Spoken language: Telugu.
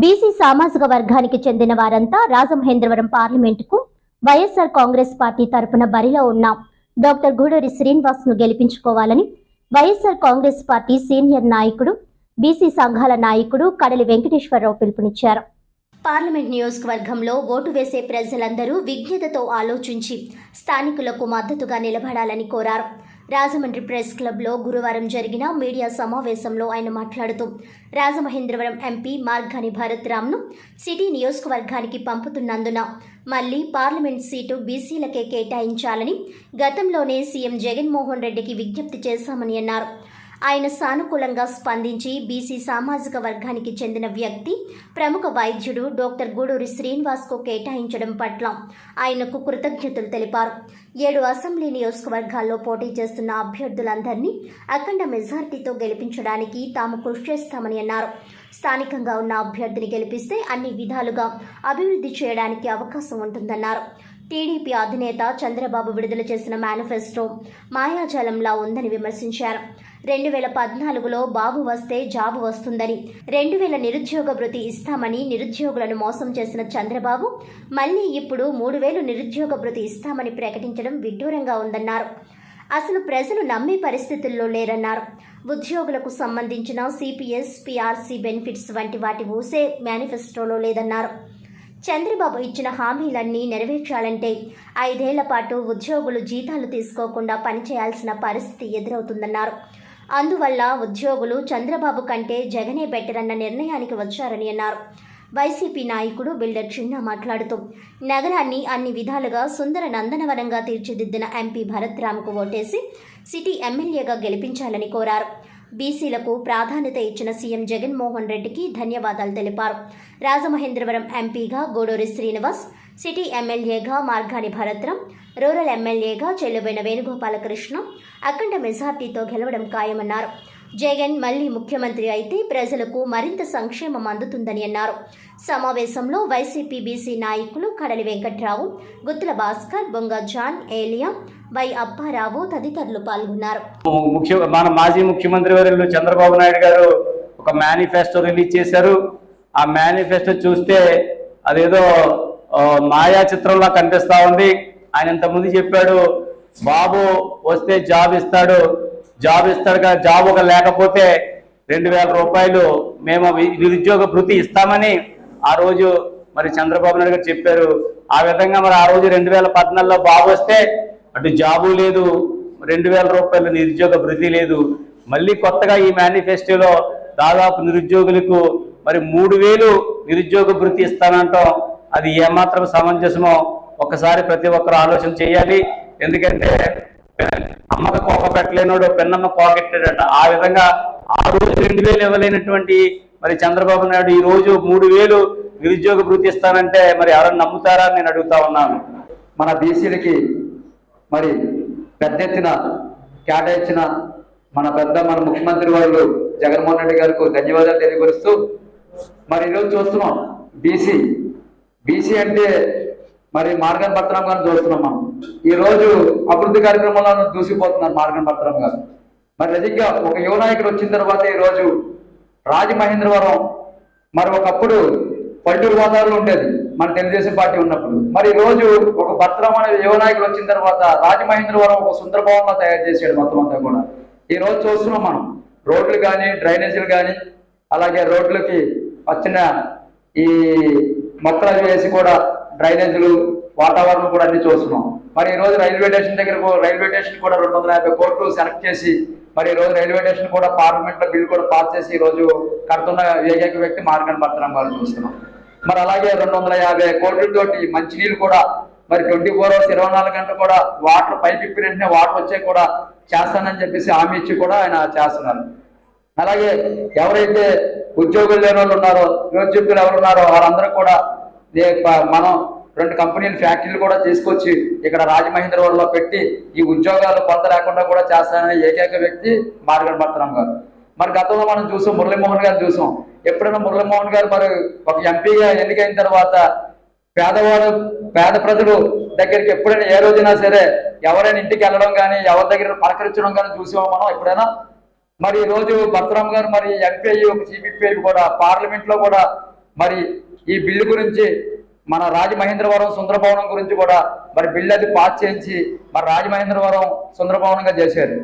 బీసీ సామాజిక వర్గానికి చెందిన వారంతా రాజమహేంద్రవరం పార్లమెంటుకు వైఎస్ఆర్ కాంగ్రెస్ పార్టీ తరపున బరిలో ఉన్న డాక్టర్ గూడూరి శ్రీనివాస్ ను గెలిపించుకోవాలని వైఎస్ఆర్ కాంగ్రెస్ పార్టీ సీనియర్ నాయకుడు బీసీ సంఘాల నాయకుడు కడలి వెంకటేశ్వరరావు పిలుపునిచ్చారు. పార్లమెంట్ నియోజకవర్గంలో ఓటు వేసే ప్రజలందరూ విజ్ఞతతో ఆలోచించి స్థానికులకు మద్దతుగా నిలబడాలని కోరారు. రాజమండ్రి ప్రెస్ క్లబ్లో గురువారం జరిగిన మీడియా సమావేశంలో ఆయన మాట్లాడుతూ రాజమహేంద్రవరం ఎంపీ మార్గాని భరత్ రామ్ను సిటీ నియోజకవర్గానికి పంపుతున్నందున మళ్లీ పార్లమెంట్ సీటు బీసీలకే కేటాయించాలని గతంలోనే సీఎం జగన్మోహన్ రెడ్డికి విజ్ఞప్తి చేశామని అన్నారు. ఆయన సానుకూలంగా స్పందించి బీసీ సామాజిక వర్గానికి చెందిన వ్యక్తి ప్రముఖ వైద్యుడు డాక్టర్ గూడూరి శ్రీనివాస్కు కేటాయించడం పట్ల ఆయనకు కృతజ్ఞతలు తెలిపారు. 7 అసెంబ్లీ నియోజకవర్గాల్లో పోటీ చేస్తున్న అభ్యర్థులందరినీ అఖండ మెజార్టీతో గెలిపించడానికి తాము కృషి చేస్తామని అన్నారు. స్థానికంగా ఉన్న అభ్యర్థిని గెలిపిస్తే అన్ని విధాలుగా అభివృద్ధి చేయడానికి అవకాశం ఉంటుందన్నారు. టీడీపీ అధినేత చంద్రబాబు విడుదల చేసిన మేనిఫెస్టో మాయాజాలంలా ఉందని విమర్శించారు. 2014లో బాబు వస్తే జాబు వస్తుందని, 2000 నిరుద్యోగ భృతి ఇస్తామని నిరుద్యోగులను మోసం చేసిన చంద్రబాబు మళ్లీ ఇప్పుడు 3000 నిరుద్యోగ భృతి ఇస్తామని ప్రకటించడం విడ్డూరంగా ఉందన్నారు. అసలు ప్రజలు నమ్మే పరిస్థితుల్లో లేరన్నారు. ఉద్యోగులకు సంబంధించిన సిపిఎస్, పిఆర్సీ బెనిఫిట్స్ వంటి వాటి ఊసే మేనిఫెస్టోలో లేదన్నారు. చంద్రబాబు ఇచ్చిన హామీలన్నీ నెరవేర్చాలంటే 5 ఏళ్ల పాటు ఉద్యోగులు జీతాలు తీసుకోకుండా పనిచేయాల్సిన పరిస్థితి ఎదురవుతుందన్నారు. అందువల్ల ఉద్యోగులు చంద్రబాబు కంటే జగనే బెటర్ అన్న నిర్ణయానికి వచ్చారని అన్నారు. వైసీపీ నాయకుడు బిల్డర్ చిన్న మాట్లాడుతూ నగరాన్ని అన్ని విధాలుగా సుందర నందనవనంగా తీర్చిదిద్దిన ఎంపీ భరత్ రామ్కు ఓటేసి సిటీ ఎమ్మెల్యేగా గెలిపించాలని కోరారు. బీసీలకు ప్రాధాన్యత ఇచ్చిన సీఎం జగన్మోహన్ రెడ్డికి ధన్యవాదాలు తెలిపారు. రాజమహేంద్రవరం ఎంపీగా గూడూరి శ్రీనివాస్, సిటీ ఎమ్మెల్యేగా మార్గాని భరత్రాం, రూరల్ ఎమ్మెల్యేగా చెల్లుబోయిన వేణుగోపాలకృష్ణ అఖండ మెజార్టీతో గెలవడం ఖాయమన్నారు. జగన్ మళ్లీ ముఖ్యమంత్రి అయితే ప్రజలకు మరింత సంక్షేమం అందుతుందని అన్నారు. సమావేశంలో వైసీపీ బీసీ నాయకులు కడలి వెంకట్రావు, గుత్తుల భాస్కర్, బొంగ జాన్, ఏలియా, వై అప్పారావు తదితరులు పాల్గొన్నారు. మన మాజీ ముఖ్యమంత్రి వర్యులు చంద్రబాబు నాయుడు గారు ఒక మేనిఫెస్టో రిలీజ్ చేశారు. ఆ మేనిఫెస్టో చూస్తే అదేదో మాయా చిత్రంలా కనిపిస్తా ఉంది. ఆయన ఇంతకుముందు చెప్పాడు, బాబు వస్తే జాబ్ ఇస్తాడు కదా, జాబ్ ఒక లేకపోతే 2000 రూపాయలు మేము నిరుద్యోగ భృతి ఇస్తామని ఆ రోజు మరి చంద్రబాబు నాయుడు గారు చెప్పారు. ఆ విధంగా మరి ఆ రోజు 2014లో బాబు వస్తే అటు జాబు లేదు, 2000 రూపాయలు నిరుద్యోగ భృతి లేదు. మళ్ళీ కొత్తగా ఈ మేనిఫెస్టోలో దాదాపు నిరుద్యోగులకు మరి 3000 నిరుద్యోగ భృతి ఇస్తానంటాం. అది ఏమాత్రం సమంజసమో ఒక్కసారి ప్రతి ఒక్కరు ఆలోచన చేయాలి. ఎందుకంటే అమ్మకు కోక పెట్టలేనోడు పెన్నమ్మ కోకెట్టాడట. ఆ విధంగా ఆ రోజు 2000 ఇవ్వలేనటువంటి మరి చంద్రబాబు నాయుడు ఈ రోజు 3000 నిరుద్యోగ భృతి ఇస్తానంటే మరి ఎవరైనా నమ్ముతారా అని నేను అడుగుతా ఉన్నాను. మన బీసీలకి మరి పెద్ద ఎత్తున కేటాయించిన మన ముఖ్యమంత్రి వారు జగన్మోహన్ రెడ్డి గారికి ధన్యవాదాలు తెలియపరుస్తూ మరి ఈరోజు చూస్తున్నాం బీసీ అంటే మరి మార్గన్ భరతరాం గారిని చూస్తున్నాం. మనం ఈరోజు అభివృద్ధి కార్యక్రమాలను దూసిపోతున్నారు మార్గన్ భరతరాం గారు. మరి నిజంగా ఒక యువ నాయకుడు వచ్చిన తర్వాత ఈరోజు రాజమహేంద్రవరం మరి ఒకప్పుడు పల్లెటూరు వాతావరణం ఉండేది మన తెలుగుదేశం పార్టీ ఉన్నప్పుడు. మరి ఈరోజు ఒక భరతరాం అనే యువ నాయకుడు వచ్చిన తర్వాత రాజమహేంద్రవరం ఒక సుందరభవనంలో తయారు చేసాడు మొత్తం అంతా కూడా. ఈ రోజు చూస్తున్నాం మనం రోడ్లు కానీ, డ్రైనేజీలు కానీ, అలాగే రోడ్లకి వచ్చిన ఈ మొక్కలు వేసి కూడా డ్రైనేజీలు, వాతావరణం కూడా అన్ని చూస్తున్నాం. మరి ఈరోజు రైల్వే స్టేషన్ కూడా 250 కోట్లు సెలెక్ట్ చేసి మరి ఈరోజు రైల్వే స్టేషన్ కూడా పార్లమెంట్లో బిల్ కూడా పాస్ చేసి ఈరోజు కడుతున్న ఏకైక వ్యక్తి మార్గన్ భరతరాం గారు చూస్తున్నాం. మరి అలాగే 250 కోట్లతోటి మంచినీళ్ళు కూడా మరి 24 hours 24 గంటలు కూడా వాటర్ పైప్ ఇప్పిన వెంటనే వాటర్ వచ్చే కూడా చేస్తానని చెప్పేసి హామీ ఇచ్చి కూడా ఆయన చేస్తున్నారు. అలాగే ఎవరైతే ఉద్యోగులు లేని వాళ్ళు ఉన్నారో, నిరుద్యోగులు ఎవరున్నారో వారందరూ కూడా మనం 2 కంపెనీలు, ఫ్యాక్టరీలు కూడా తీసుకొచ్చి ఇక్కడ రాజమహేంద్రవరంలో పెట్టి ఈ ఉద్యోగాలు కొత్త లేకుండా కూడా చేస్తానని ఏకైక వ్యక్తి మార్గన్ భరతరాం గారు. మరి గతంలో మనం చూసాం, మురళీమోహన్ గారు చూసాం. ఎప్పుడైనా మురళీమోహన్ గారు మరి ఒక ఎంపీగా ఎన్నికైన తర్వాత పేద ప్రజలు దగ్గరికి ఎప్పుడైనా ఏ రోజైనా సరే ఎవరైనా ఇంటికి వెళ్ళడం కానీ, ఎవరి దగ్గర పలకరించడం కానీ చూసామో మనం ఎప్పుడైనా? మరి ఈ రోజు భరతరాం గారు మరి ఎంపీ ఒక సిపిపి కూడా పార్లమెంట్లో కూడా మరి ఈ బిల్లు గురించి మన రాజమహేంద్రవరం సుందరభవనం గురించి కూడా మరి బిల్లు అది పాస్ చేయించి మరి రాజమహేంద్రవరం సుందరభవనంగా చేశారు.